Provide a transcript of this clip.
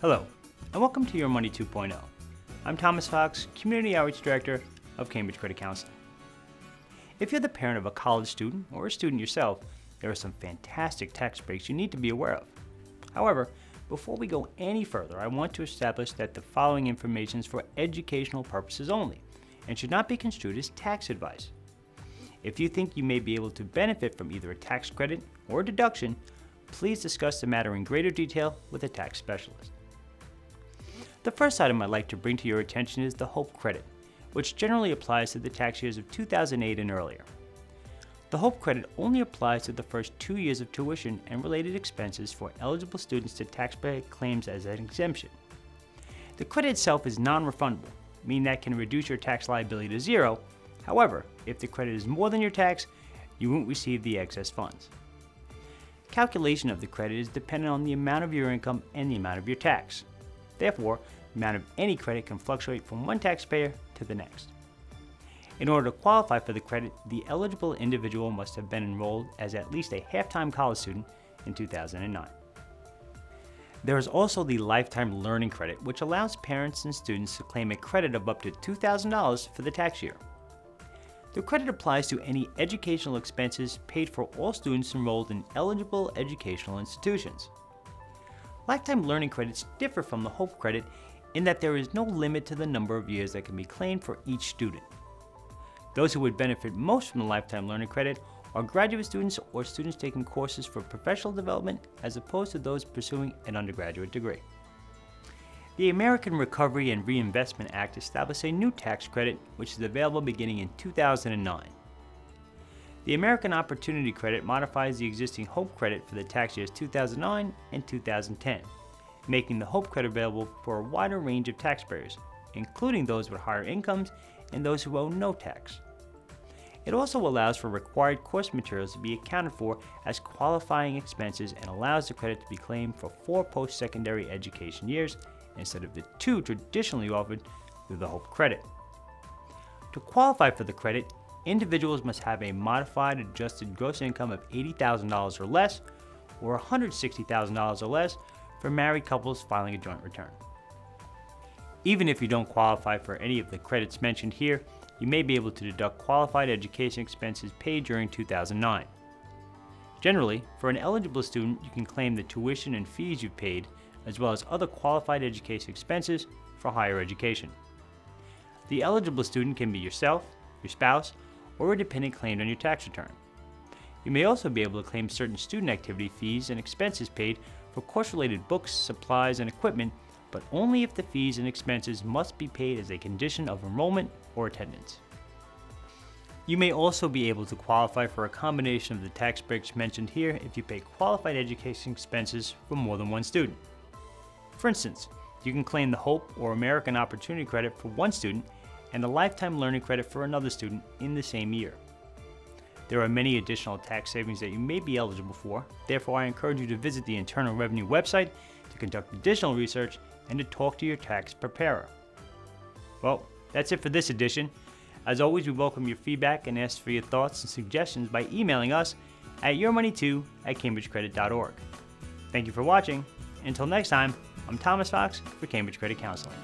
Hello, and welcome to Your Money 2.0. I'm Thomas Fox, Community Outreach Director of Cambridge Credit Counseling. If you're the parent of a college student or a student yourself, there are some fantastic tax breaks you need to be aware of. However, before we go any further, I want to establish that the following information is for educational purposes only and should not be construed as tax advice. If you think you may be able to benefit from either a tax credit or a deduction, please discuss the matter in greater detail with a tax specialist. The first item I'd like to bring to your attention is the HOPE credit, which generally applies to the tax years of 2008 and earlier. The HOPE credit only applies to the first 2 years of tuition and related expenses for eligible students to taxpayer claims as an exemption. The credit itself is non-refundable, meaning that can reduce your tax liability to zero. However, if the credit is more than your tax, you won't receive the excess funds. Calculation of the credit is dependent on the amount of your income and the amount of your tax. Therefore, the amount of any credit can fluctuate from one taxpayer to the next. In order to qualify for the credit, the eligible individual must have been enrolled as at least a half-time college student in 2009. There is also the Lifetime Learning Credit, which allows parents and students to claim a credit of up to $2,000 for the tax year. The credit applies to any educational expenses paid for all students enrolled in eligible educational institutions. Lifetime learning credits differ from the HOPE credit in that there is no limit to the number of years that can be claimed for each student. Those who would benefit most from the lifetime learning credit are graduate students or students taking courses for professional development as opposed to those pursuing an undergraduate degree. The American Recovery and Reinvestment Act established a new tax credit which is available beginning in 2009. The American Opportunity Credit modifies the existing HOPE credit for the tax years 2009 and 2010, making the HOPE credit available for a wider range of taxpayers, including those with higher incomes and those who owe no tax. It also allows for required course materials to be accounted for as qualifying expenses and allows the credit to be claimed for 4 post-secondary education years instead of the 2 traditionally offered through the HOPE credit. To qualify for the credit, individuals must have a modified adjusted gross income of $80,000 or less, or $160,000 or less for married couples filing a joint return. Even if you don't qualify for any of the credits mentioned here, you may be able to deduct qualified education expenses paid during 2009. Generally, for an eligible student, you can claim the tuition and fees you've paid, as well as other qualified education expenses for higher education. The eligible student can be yourself, your spouse, or a dependent claimed on your tax return. You may also be able to claim certain student activity fees and expenses paid for course-related books, supplies, and equipment, but only if the fees and expenses must be paid as a condition of enrollment or attendance. You may also be able to qualify for a combination of the tax breaks mentioned here if you pay qualified education expenses for more than one student. For instance, you can claim the HOPE or American Opportunity Credit for one student and a Lifetime Learning Credit for another student in the same year. There are many additional tax savings that you may be eligible for, therefore I encourage you to visit the Internal Revenue website to conduct additional research and to talk to your tax preparer. Well, that's it for this edition. As always, we welcome your feedback and ask for your thoughts and suggestions by emailing us at yourmoney2@cambridgecredit.org. Thank you for watching. Until next time, I'm Thomas Fox for Cambridge Credit Counseling.